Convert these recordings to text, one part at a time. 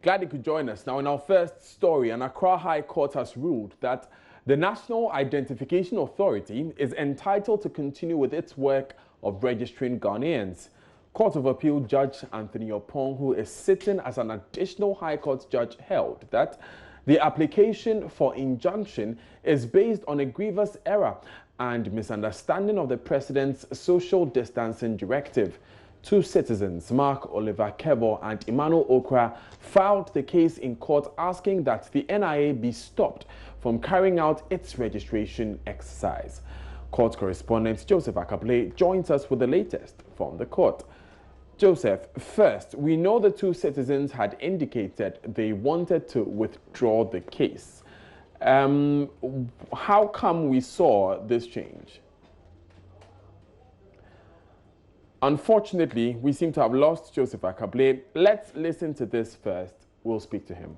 Glad you could join us. Now, in our first story, an Accra High Court has ruled that the National Identification Authority is entitled to continue with its work of registering Ghanaians. Court of Appeal Judge Anthony Opong, who is sitting as an additional High Court judge, held that the application for injunction is based on a grievous error and misunderstanding of the President's social distancing directive. Two citizens, Mark Oliver Kebo and Emmanuel Okra, filed the case in court asking that the NIA be stopped from carrying out its registration exercise. Court correspondent Joseph Akable joins us with the latest from the court. Joseph, first, we know the two citizens had indicated they wanted to withdraw the case. How come we saw this change? Unfortunately, we seem to have lost Joseph Akable. Let's listen to this first. We'll speak to him.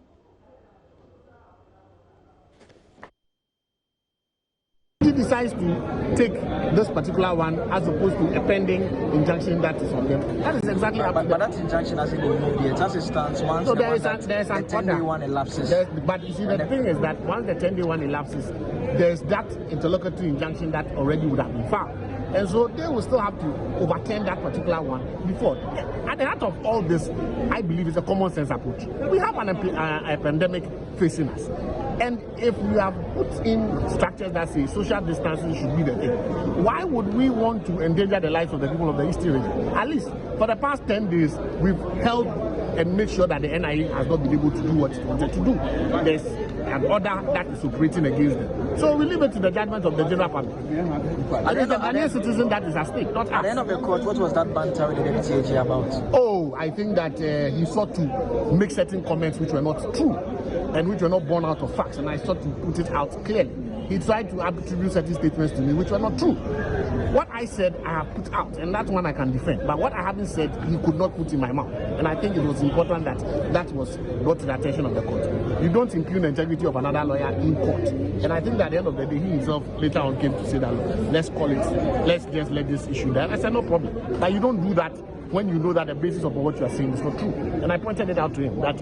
He decides to take this particular one as opposed to a pending injunction that is on them. That is exactly up to them. But that injunction hasn't been moved yet. As it stands, once so the 10-day one elapses. But you see, the thing is that once the 10-day one elapses, there's that interlocutory injunction that already would have been filed. And so they will still have to overturn that particular one before. At the heart of all this, I believe, is a common sense approach. We have a pandemic facing us. And if we have put in structures that say social distancing should be the thing, why would we want to endanger the lives of the people of the Eastern region? At least for the past 10 days, we've held and made sure that the NIA has not been able to do what it wanted to do. There's an order that is operating against them. So we leave it to the judgment of the general public. And it's the Ghanaian citizen that is at stake, not us. At the end of the court, what was that banter with the deputy AG about? Oh, I think that he sought to make certain comments which were not true and which were not born out of facts, and I sought to put it out clearly. He tried to attribute certain statements to me which were not true. What I said, I have put out, and that one I can defend. But what I haven't said, he could not put in my mouth. And I think it was important that that was brought to the attention of the court. You don't impugn the integrity of another lawyer in court. And I think that at the end of the day, he himself later on came to say that, let's call it, let's just let this issue there. I said, no problem. But you don't do that when you know that the basis of what you are saying is not true. And I pointed it out to him that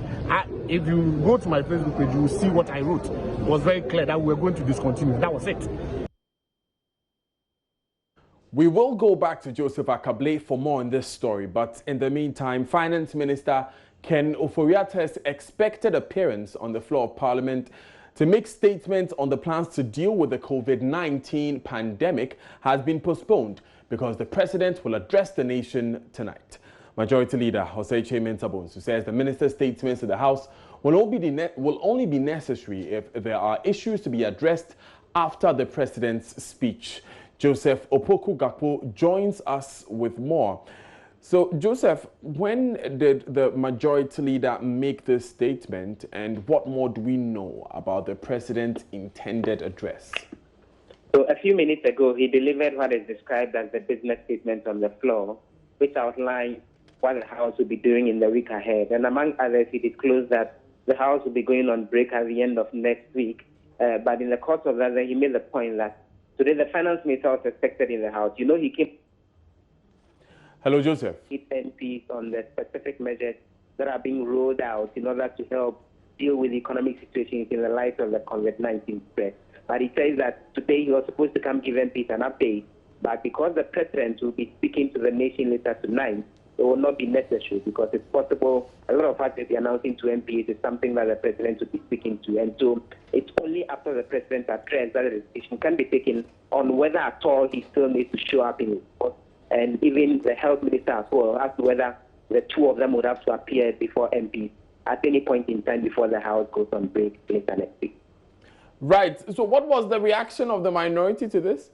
if you go to my Facebook page, you will see what I wrote. It was very clear that we were going to discontinue. That was it. We will go back to Joseph Akable for more on this story, but in the meantime, Finance Minister Ken Ofori-Attah's expected appearance on the floor of Parliament to make statements on the plans to deal with the COVID-19 pandemic has been postponed because the President will address the nation tonight. Majority Leader Jose Mentabonsu says the minister's statements to the House will only be necessary if there are issues to be addressed after the President's speech. Joseph Opoku Gakpo joins us with more. So, Joseph, when did the Majority Leader make this statement, and what more do we know about the President's intended address? So, a few minutes ago, he delivered what is described as the business statement on the floor, which outlined what the House will be doing in the week ahead. And among others, he disclosed that the House will be going on break at the end of next week. But in the course of that, he made the point that today the Finance Minister was expected in the House. You know, he came. Hello, Joseph. MPs on the specific measures that are being rolled out in order to help deal with the economic situations in the light of the COVID-19 spread. But he says that today he was supposed to come give MPs an update, but because the President will be speaking to the nation later tonight, it will not be necessary because it's possible a lot of what they'll be announcing to MPs is something that the President will be speaking to. And so it's only after the President's address that a decision can be taken on whether at all he still needs to show up in his court. And even the Health Minister as well, as to whether the two of them would have to appear before MPs at any point in time before the House goes on break later next week. Right. So what was the reaction of the minority to this?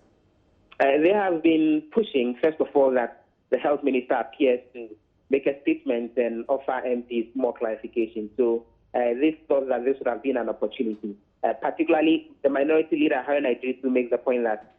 They have been pushing, first of all, that the Health Minister appears to make a statement and offer MPs more clarification. So they thought that this would have been an opportunity. Particularly, the Minority Leader, Harun Idris, makes the point that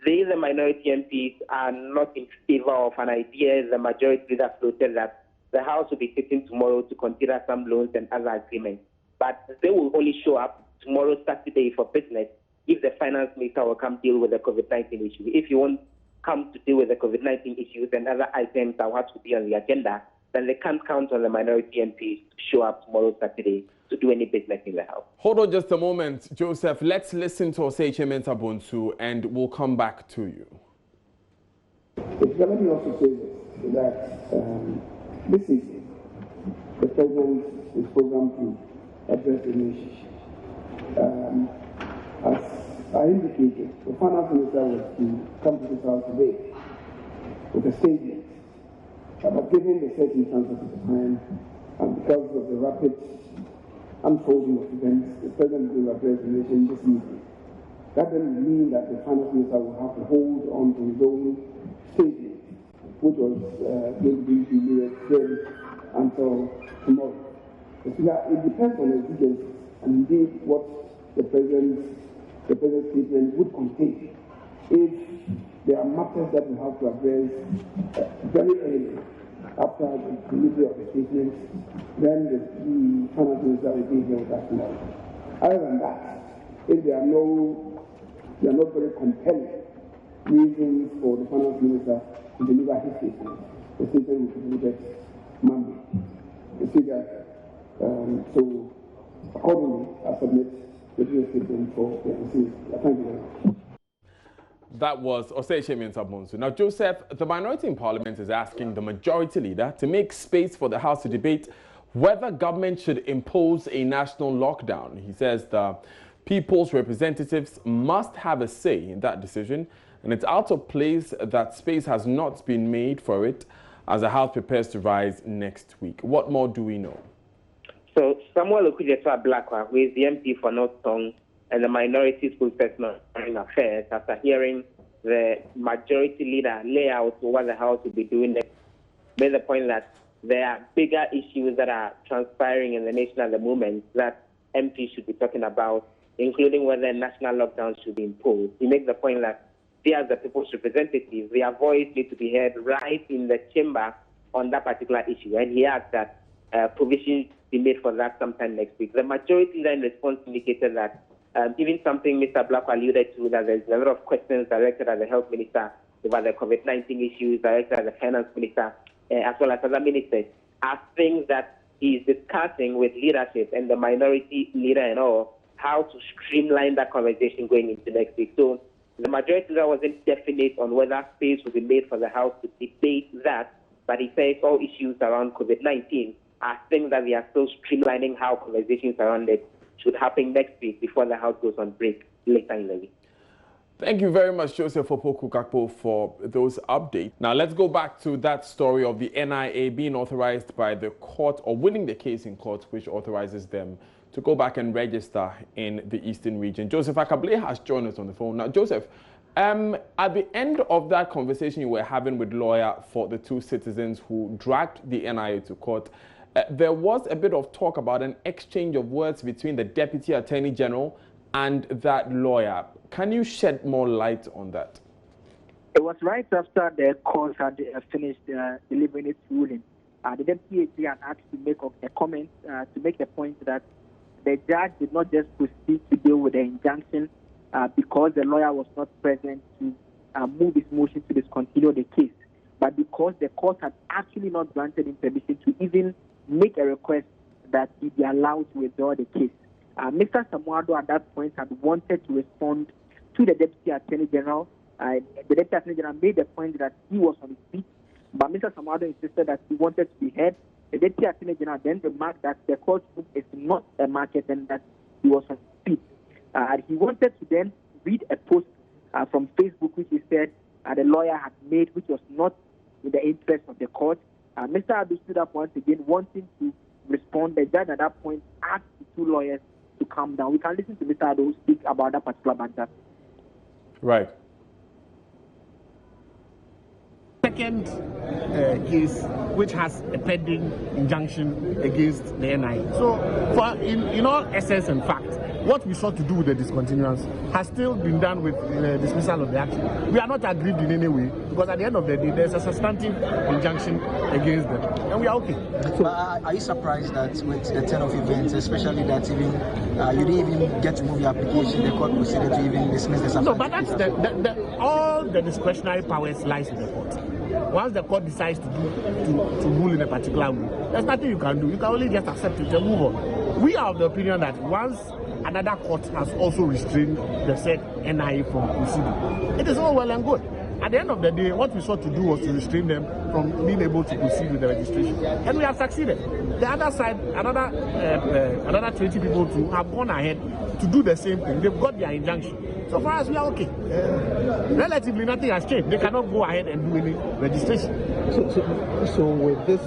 they, the minority MPs, are not in favor of an idea the Majority Leader floated that the House will be sitting tomorrow to consider some loans and other agreements. But they will only show up tomorrow, Saturday, for business if the Finance Minister will come deal with the COVID-19 issue. If you won't come to deal with the COVID-19 issues and other items that will have to be on the agenda, then they can't count on the minority MPs to show up tomorrow, Saturday, to do any business in the House. Hold on just a moment, Joseph. Let's listen to Osei Mensah-Bonsu and we'll come back to you. Let me also say that this is the president's program to address the nation. As I indicated, the finance minister was to come to this house today with a statement. But given the circumstances at the time, and because of the rapid unfolding of events, the president will address the nation this evening. That doesn't mean that the finance minister will have to hold on to his own statement, which was going to be read until tomorrow. It depends on the exigence and indeed what the president's statement would contain. If there are matters that we have to address very early after the delivery of the statements, then the finance minister will be here with us tomorrow. Other than that, if there are not very compelling reasons for the finance minister to deliver his statement, the statement will be delivered Monday. The figure, so accordingly, I submit the statement for the NC. Thank you very much. That was Osei Mensah-Bonsu. Now, Joseph, the minority in Parliament is asking the majority leader to make space for the House to debate whether government should impose a national lockdown. He says the people's representatives must have a say in that decision, and it's out of place that space has not been made for it as the House prepares to rise next week. What more do we know? So, Samuel Okujefa-Blakwa, who is the MP for North Song and the minority spokesperson on foreign affairs, after hearing the majority leader lay out what the House will be doing next, made the point that there are bigger issues that are transpiring in the nation at the moment that MPs should be talking about, including whether a national lockdown should be imposed. He makes the point that they, as the people's representatives, their voice needs to be heard right in the chamber on that particular issue. And he asked that provisions be made for that sometime next week. The majority then response indicated that even something Mr. Blakwa alluded to, that there's a lot of questions directed at the health minister about the COVID-19 issues, directed at the finance minister, as well as other ministers, are things that he is discussing with leadership and the minority leader and all, how to streamline that conversation going into next week. So the majority leader wasn't definite on whether space would be made for the House to debate that, but he says all issues around COVID-19 are things that we are still streamlining how conversations around it should happen next week before the House goes on break later in the week. Thank you very much, Joseph Opoku-Gakpo, for those updates. Now, let's go back to that story of the NIA being authorized by the court, or winning the case in court, which authorizes them to go back and register in the Eastern region. Joseph Akable has joined us on the phone. Now, Joseph, at the end of that conversation you were having with lawyer for the two citizens who dragged the NIA to court, there was a bit of talk about an exchange of words between the Deputy Attorney General and that lawyer. Can you shed more light on that? It was right after the court had finished delivering its ruling. The Deputy AG had asked to make a comment to make the point that the judge did not just proceed to deal with the injunction because the lawyer was not present to move his motion to discontinue the case, but because the court had actually not granted him permission to even make a request that he be allowed to withdraw the case. Mr. Samuado at that point had wanted to respond to the Deputy Attorney General. The Deputy Attorney General made the point that he was on his feet, but Mr. Samuado insisted that he wanted to be heard. The Deputy Attorney General then remarked that the courtroom is not a market and that he was on his feet. He wanted to then read a post from Facebook which he said the lawyer had made, which was not in the interest of the court. Mr. Adu stood up once again wanting to respond. The judge at that point asked the two lawyers to calm down. We can listen to Mr. Adu speak about that particular matter. Right. Second case which has a pending injunction against the NIA. So, in all essence and fact, what we sought to do with the discontinuance has still been done with dismissal of the action. We are not aggrieved in any way because at the end of the day, there's a substantive injunction against them, and we are okay. So, are you surprised that with the turn of events, especially that even you didn't even get to move your application, the court proceeded to even dismiss the substantive? No, but that's all the discretionary powers lies with the court. once the court decides to rule in a particular way, there's nothing you can do. You can only just accept it and move on. We are of the opinion that once another court has also restrained the said NIA from proceeding, it is all well and good. At the end of the day, what we sought to do was to restrain them from being able to proceed with the registration. And we have succeeded. The other side, another 20 people too have gone ahead to do the same thing. They've got their injunction. So far as we are okay. Relatively nothing has changed. They cannot go ahead and do any registration. So with this,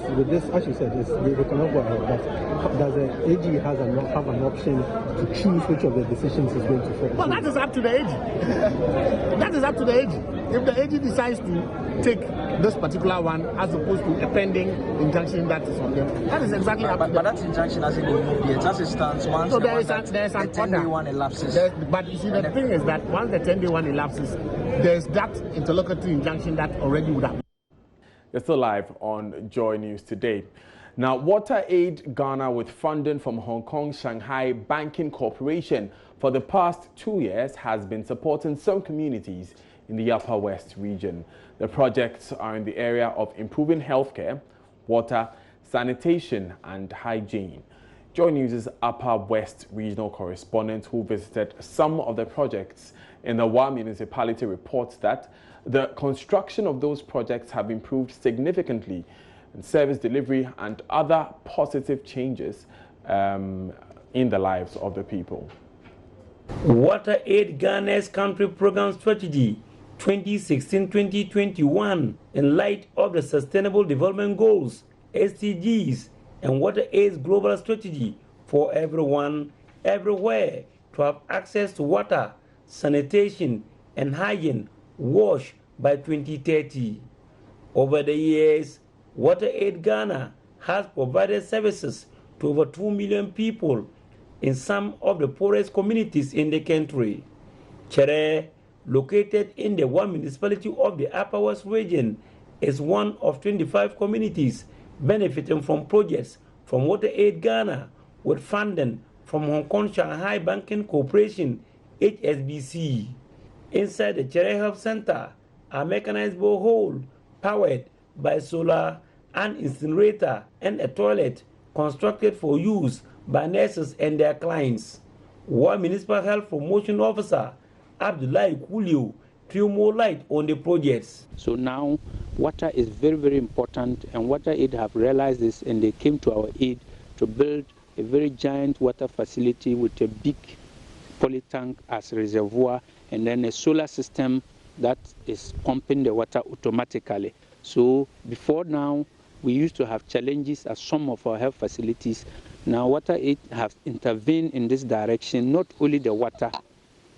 as you said, they cannot go ahead. But does the AG have an option to choose which of the decisions is going to fall? Well, that is up to the AG. That is up to the AG. If the AG decides to take this particular one as opposed to a pending injunction that is on them, that is exactly up to them. But that injunction hasn't been moved yet. As it stands, once so the 10-day one elapses. But you see, the thing is that once the 10-day one elapses, there's that interlocutory injunction that already would have. You're still live on Joy News today. Now, Water Aid Ghana, with funding from Hong Kong Shanghai Banking Corporation for the past 2 years, has been supporting some communities in the Upper West region. The projects are in the area of improving healthcare, water, sanitation and hygiene. Joy News' Upper West regional correspondent who visited some of the projects in the Wa municipality reports that the construction of those projects have improved significantly in service delivery and other positive changes in the lives of the people. Water Aid Ghana's country program strategy 2016-2021 in light of the Sustainable Development Goals, SDGs, and Water Aid's global strategy for everyone, everywhere, to have access to water, sanitation, and hygiene wash by 2030. Over the years, Water Aid Ghana has provided services to over 2 million people in some of the poorest communities in the country. Chere, located in the Wa municipality of the Upper West region, is one of 25 communities benefiting from projects from Water Aid Ghana with funding from Hong Kong Shanghai Banking Corporation, HSBC. Inside the Chere Health Center, a mechanized borehole powered by solar, an incinerator, and a toilet constructed for use by nurses and their clients. Wa Municipal Health Promotion Officer Abdullahi Kulio threw more light on the projects. So now water is very, very important, and Water Aid have realized this, and they came to our aid to build a very giant water facility with a big poly tank as a reservoir, and then a solar system that is pumping the water automatically. So before now, we used to have challenges at some of our health facilities. Now Water Aid have intervened in this direction, not only the water.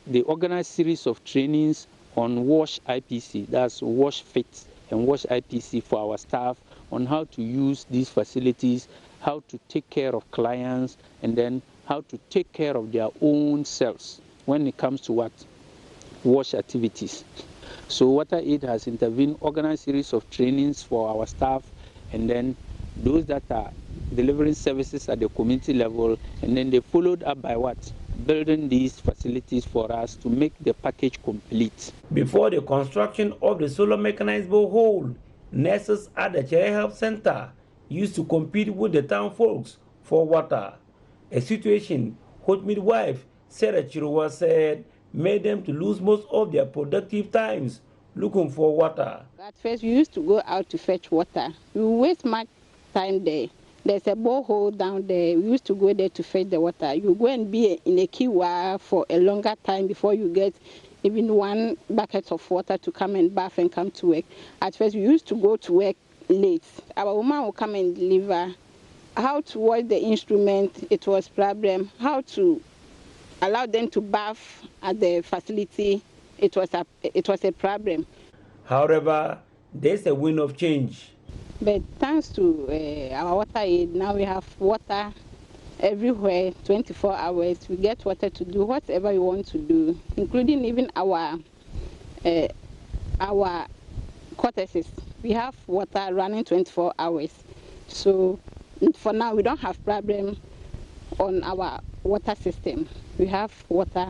They organize series of trainings on WASH IPC, that's WASH Fit and WASH IPC for our staff, on how to use these facilities, how to take care of clients, and then how to take care of their own selves when it comes to what? WASH activities. So Water Aid has intervened, organized series of trainings for our staff, and then those that are delivering services at the community level, and then they followed up by what? Building these facilities for us to make the package complete. Before the construction of the solar mechanized borehole, nurses at the Chere Health Center used to compete with the town folks for water, a situation which midwife Sarah Chiruwa said made them to lose most of their productive times looking for water. At first, we used to go out to fetch water. We waste much time there. There's a borehole down there. We used to go there to fetch the water. You go and be in a kiwa for a longer time before you get even 1 bucket of water to come and bath and come to work. At first, we used to go to work late. Our woman will come and deliver. How to watch the instrument, it was problem. How to allow them to bath at the facility, it was a problem. However, there's a wind of change. But thanks to our Water Aid, now we have water everywhere, 24 hours. We get water to do whatever we want to do, including even our cottages. We have water running 24 hours. So for now, we don't have problem on our water system. We have water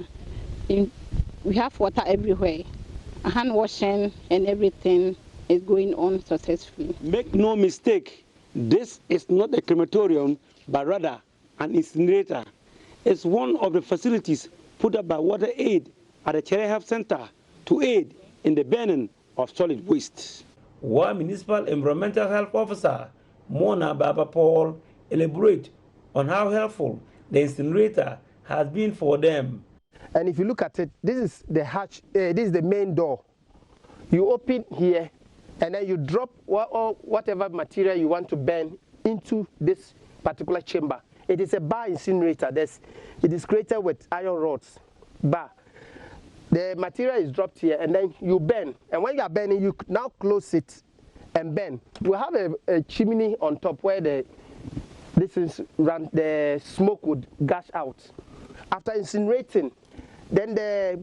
everywhere, hand washing and everything. is going on successfully. Make no mistake, this is not a crematorium, but rather an incinerator. It's one of the facilities put up by Water Aid at the Chere Health Center to aid in the burning of solid waste. One Municipal Environmental Health Officer, Mona Baba Paul, elaborate on how helpful the incinerator has been for them. And if you look at it, this is the hatch, this is the main door. You open here, and then you drop whatever material you want to burn into this particular chamber. It is a bar incinerator. It is created with iron rods, bar. The material is dropped here, and then you burn. And when you are burning, you now close it and burn. We have a chimney on top where the smoke would gush out. After incinerating, then the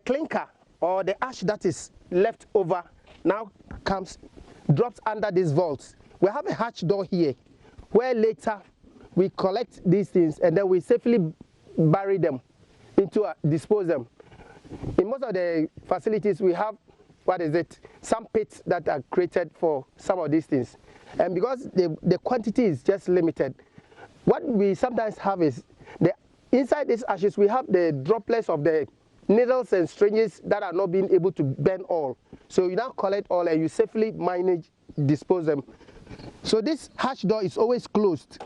clinker or the ash that is left over now drops under these vaults. We have a hatch door here, where later we collect these things and then we safely bury them dispose them. In most of the facilities we have some pits that are created for some of these things, and because the quantity is just limited, what we sometimes have is inside these ashes we have the droplets of the needles and syringes that are not being able to burn all. So you now collect all and you safely dispose them. So this hatch door is always closed,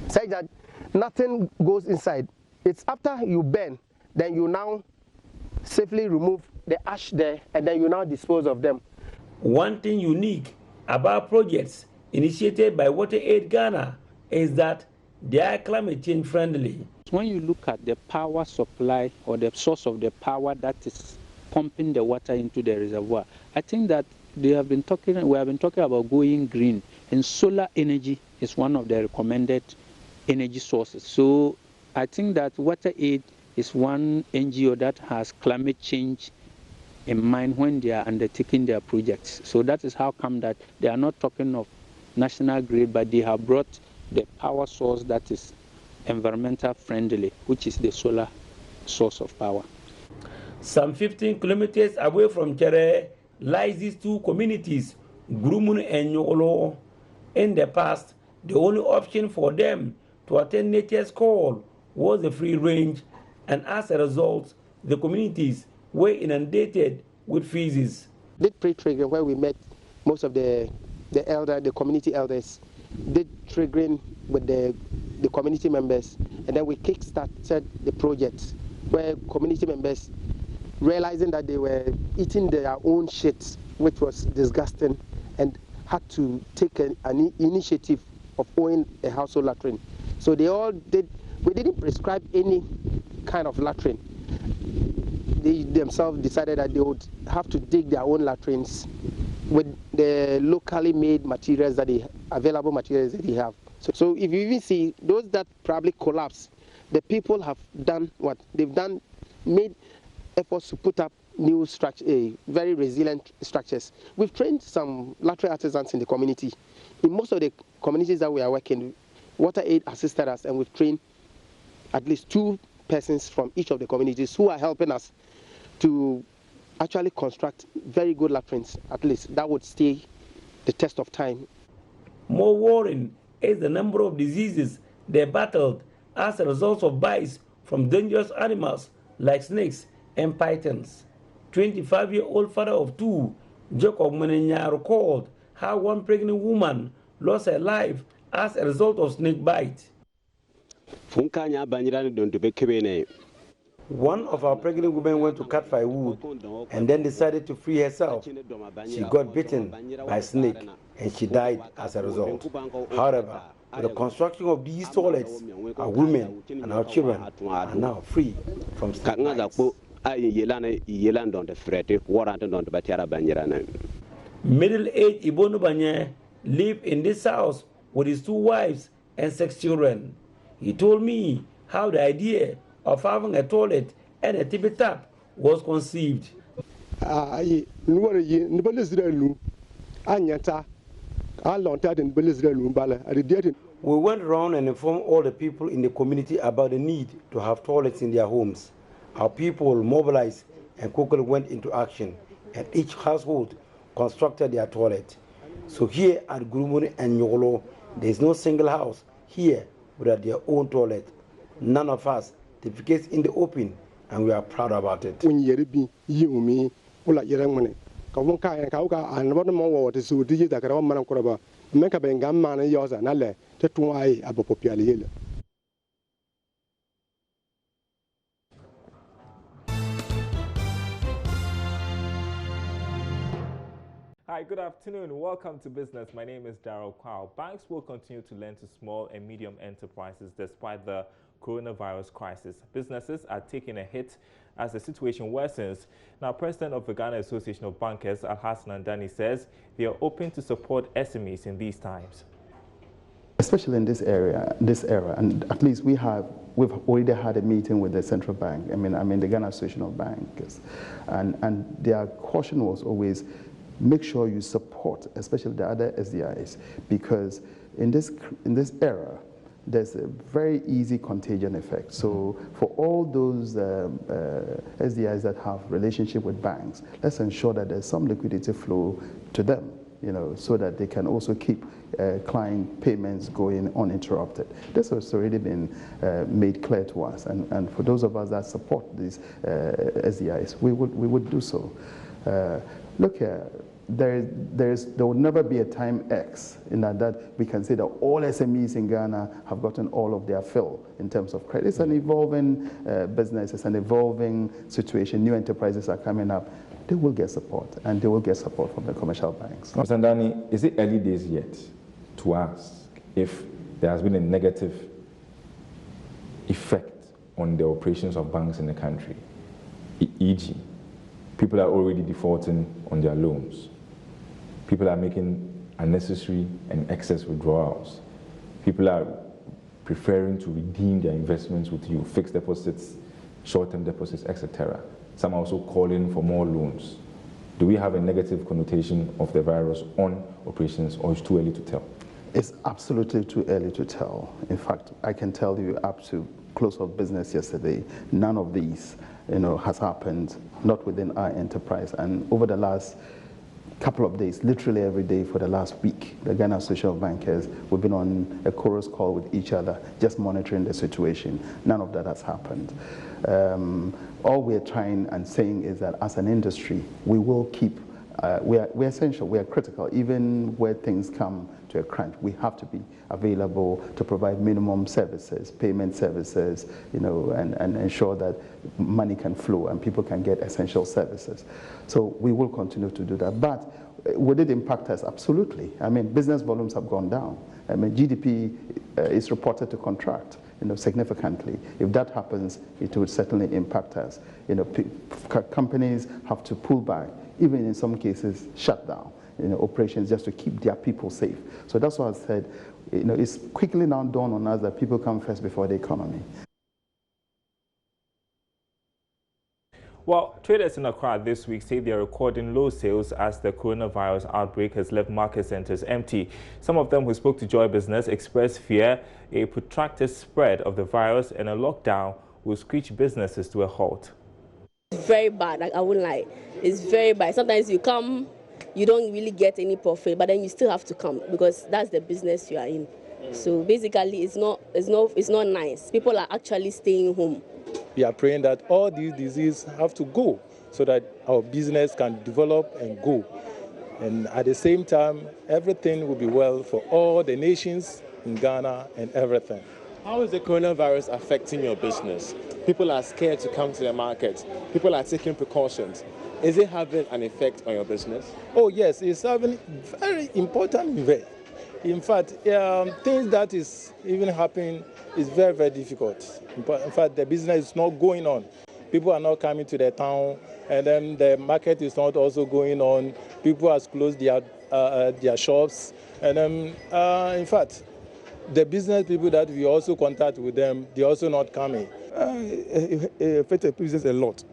such that nothing goes inside. It's after you burn, then you now safely remove the ash there, and then you now dispose of them. One thing unique about projects initiated by Water Aid Ghana is that they are climate change friendly. When you look at the power supply or the source of the power that is pumping the water into the reservoir, I think that we have been talking about going green, and solar energy is one of the recommended energy sources. So I think that Water Aid is one NGO that has climate change in mind when they are undertaking their projects. So that is how come that they are not talking of national grid, but they have brought the power source that is environmental friendly, which is the solar source of power. Some 15 kilometers away from Chere lies these two communities, Grumun and Nyolo. In the past, the only option for them to attend nature's call was the free range, and as a result, the communities were inundated with feces. Did pre-triggering where we met most of the community elders, did triggering with the community members, and then we kick-started the project where community members, realizing that they were eating their own shit, which was disgusting, and had to take an initiative of owning a household latrine. So they all did. We didn't prescribe any kind of latrine. They themselves decided that they would have to dig their own latrines with the locally made materials available materials that they have. So if you even see those that probably collapsed, the people have done what? They've made efforts to put up new structure, very resilient structures. We've trained some latrine artisans in the community. In most of the communities that we are working, Water Aid assisted us, and we've trained at least 2 persons from each of the communities who are helping us to actually construct very good latrines, at least that would stay the test of time. More worrying is the number of diseases they battled as a result of bites from dangerous animals like snakes and pythons. 25-year-old father of 2, Jacob Menenya, recalled how one pregnant woman lost her life as a result of snake bite. One of our pregnant women went to cut firewood and then decided to free herself. She got bitten by a snake and she died as a result. However, with the construction of these toilets, our women and our children are now free from snake bites. Middle-aged Ibono Banye lived in this house with his 2 wives and 6 children. He told me how the idea of having a toilet and a tippy tap was conceived. We went around and informed all the people in the community about the need to have toilets in their homes. Our people mobilized and quickly went into action. and each household constructed their toilet. So here at Gurumuri and Nyolo, there is no single house here without their own toilet. None of us defecate in the open, and we are proud about it. Hi, good afternoon. Welcome to Business. My name is Darryl Kwao. Banks will continue to lend to small and medium enterprises despite the coronavirus crisis. Businesses are taking a hit as the situation worsens. Now, President of the Ghana Association of Bankers, Alhassan Andani, says they are open to support SMEs in these times. Especially in this era, and at least we've already had a meeting with the central bank. I mean the Ghana Association of Bankers, and their caution was always make sure you support, especially the other SDIs, because in this era, there's a very easy contagion effect. So for all those SDIs that have relationship with banks, let's ensure that there's some liquidity flow to them, so that they can also keep client payments going uninterrupted. This has already been made clear to us, and for those of us that support these SDIs, we would do so. Look here. There will never be a time X in that we can say that all SMEs in Ghana have gotten all of their fill in terms of credit. It's an evolving business, it's an evolving situation. New enterprises are coming up. They will get support, and they will get support from the commercial banks. Mr. Ndani, is it early days yet to ask if there has been a negative effect on the operations of banks in the country, e.g., people are already defaulting on their loans. People are making unnecessary and excess withdrawals. People are preferring to redeem their investments with you, fixed deposits, short-term deposits, etc. Some are also calling for more loans. Do we have a negative connotation of the virus on operations, or is it too early to tell? It's absolutely too early to tell. In fact, I can tell you up to close of business yesterday, none of these has happened, not within our enterprise. And over the last couple of days, literally every day for the last week, the Ghana Association of Bankers, we've been on a chorus call with each other, just monitoring the situation. None of that has happened. All we're trying and saying is that as an industry, we will keep, we're essential, we're critical. Even where things come to a crunch, we have to be available to provide minimum services, payment services, and ensure that money can flow and people can get essential services. So we will continue to do that. But would it impact us? Absolutely. I mean, business volumes have gone down. I mean, GDP is reported to contract, significantly. If that happens, it would certainly impact us. Companies have to pull back, even in some cases shut down operations just to keep their people safe. So that's why I said, it's quickly now dawned on us that people come first before the economy. Well, traders in Accra this week say they are recording low sales as the coronavirus outbreak has left market centers empty. Some of them who spoke to Joy Business expressed fear a protracted spread of the virus and a lockdown will screech businesses to a halt. It's very bad, I wouldn't lie. It's very bad. Sometimes you come, you don't really get any profit, but then you still have to come because that's the business you are in. So basically, it's not nice. People are actually staying home. We are praying that all these diseases have to go so that our business can develop and go. And at the same time, everything will be well for all the nations in Ghana and everything. How is the coronavirus affecting your business? People are scared to come to the market. People are taking precautions. Is it having an effect on your business? Oh yes, it's having very important effect. In fact, things that is even happening is very, very difficult. In fact, the business is not going on. People are not coming to the town, and then the market is not also going on. People have closed their shops, and then, in fact, the business people that we also contact with them, they're also not coming. It affects the business a lot,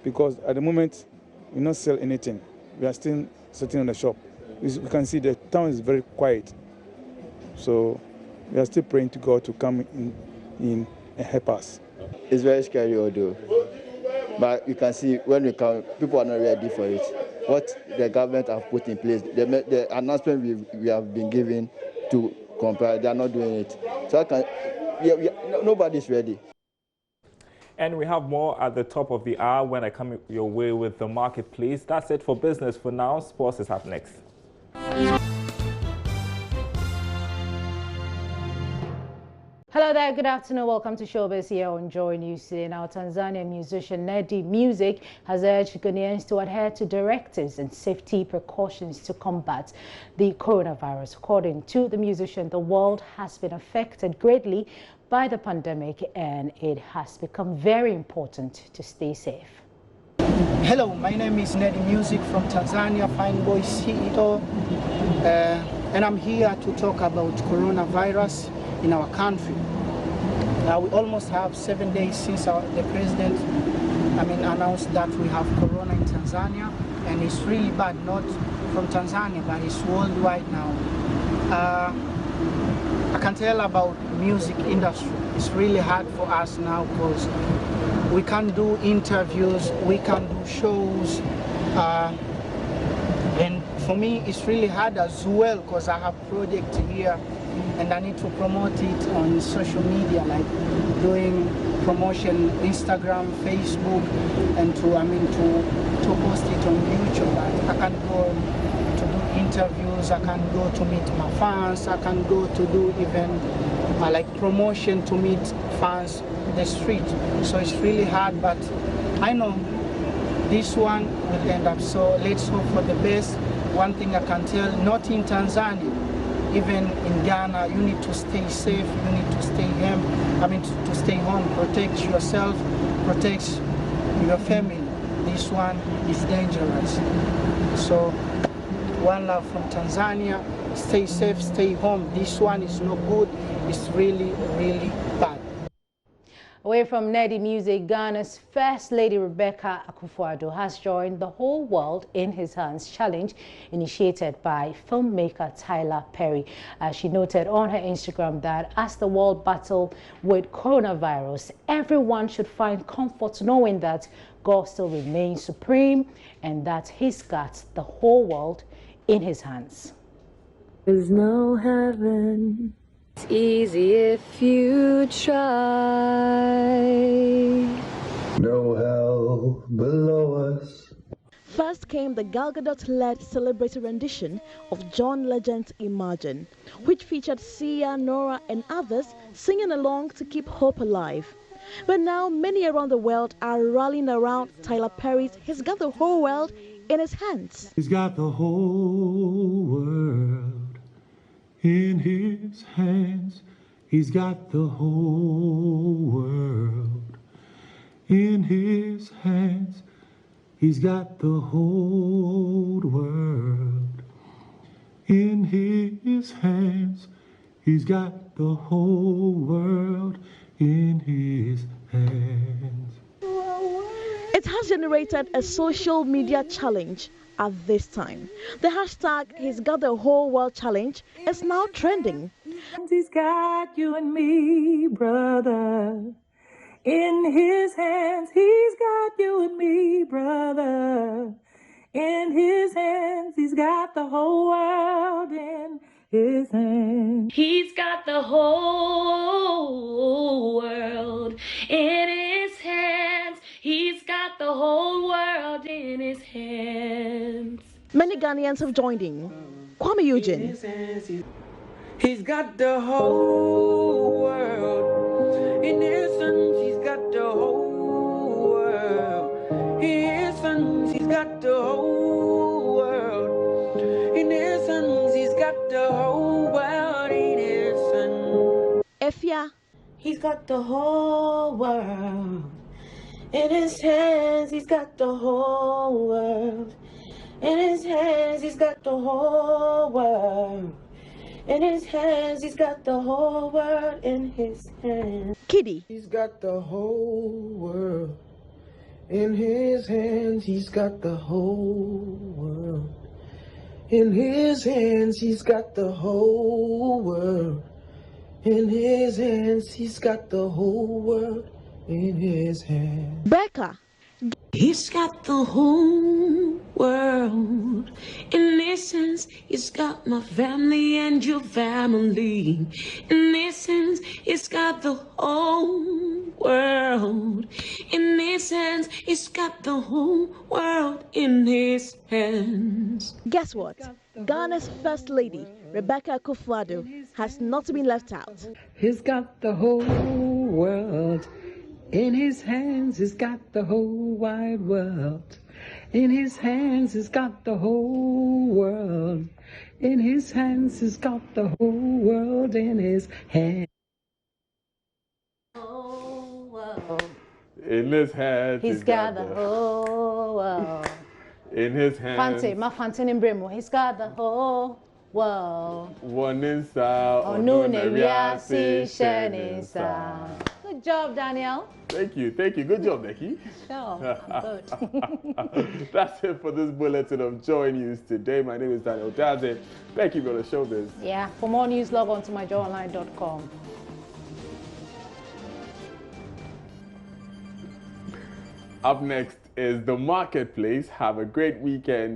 because at the moment, we don't sell anything. We are still sitting in the shop. We can see the town is very quiet. So we are still praying to God to come in and help us. It's very scary, although. But you can see when we come, people are not ready for it. what the government have put in place. The announcement we have been given to compare, they are not doing it. So nobody's ready. And we have more at the top of the hour when I come your way with the marketplace. That's it for business for now. Sports is up next. Hello there, good afternoon. Welcome to Showbiz here on Joy News today. Now, Tanzanian musician Midday has urged Ghanaians to adhere to directives and safety precautions to combat the coronavirus. According to the musician, the world has been affected greatly by the pandemic and it has become very important to stay safe. Hello, my name is Midday from Tanzania, Fine Boy CEO, and I'm here to talk about coronavirus in our country. We almost have 7 days since the president announced that we have corona in Tanzania, and it's really bad, not from Tanzania, but it's worldwide now. I can tell about music industry. It's really hard for us now because we can't do interviews, we can't do shows, and for me it's really hard as well because I have project here and I need to promote it on social media, like doing promotion Instagram, Facebook, and to post it on YouTube. I can go to do interviews, I can go to meet my fans, I can go to do even like promotion to meet fans in the street. So it's really hard, but I know this one will end up. So let's hope for the best. One thing I can tell, not in Tanzania, even in Ghana, you need to stay safe, you need to stay home, to stay home, protect yourself, protect your family. This one is dangerous. So one love from Tanzania, stay safe, stay home. This one is not good, it's really, really bad. Away from Midday, Ghana's First Lady Rebecca Akufo-Addo has joined the Whole World in His Hands challenge initiated by filmmaker Tyler Perry. She noted on her Instagram that as the world battle with coronavirus, everyone should find comfort knowing that God still remains supreme and that He's got the whole world in His hands. There's no heaven. It's easy if you try. No hell below us. First came the Gal Gadot-led celebratory rendition of John Legend's Imagine, which featured Sia, Nora and others singing along to keep hope alive. But now many around the world are rallying around Tyler Perry's He's Got the Whole World in His Hands. He's got the whole world in His hands. He's got the whole world in His hands. He's got the whole world in His hands. He's got the whole world in His hands. It has generated a social media challenge at this time. The hashtag He's Got the Whole World Challenge is now trending. He's got you and me, brother. In His hands, He's got you and me, brother. In His hands, He's got the whole world in His hands. He's got the whole world in His hands. He's got the whole world in His hands. Many Ghanaians have joined in. Kwame Eugene. He's got the whole world in His hands. He's got the whole world in His hands. He's got the whole world in His hands. He's got the whole world in His hands. Efia. He's got the whole world in His hands. He's got the whole world in His hands. He's got the whole world in His hands. He's got the whole world in His hands. Kiddy. He's got the whole world in His hands. He's got the whole world in His hands. He's got the whole world in His hands. He's got the whole world in His hands. Becca. He's got the whole world. In essence, he's got my family and your family. In essence, he's got the whole world. In essence, he's got the whole world in his hands. Guess what? Ghana's First Lady, Rebecca Akufo-Addo, has not been left out. He's got the whole world in his hands. He's got the whole wide world in his hands. He's got the whole world in his hands. He's got the whole world in his hands. In his hands, He's got the whole world. In his hands. Fante, ma Fante in Bremo. He's got the whole world. One inside. Oh, no, good job, Daniel. Thank you. Good job, Becky. Sure, good. That's it for this bulletin of Joy News today. My name is Daniel Daze. Becky, for the showbiz. Yeah, for more news, log on to myjoyonline.com. Up next is The Marketplace. Have a great weekend.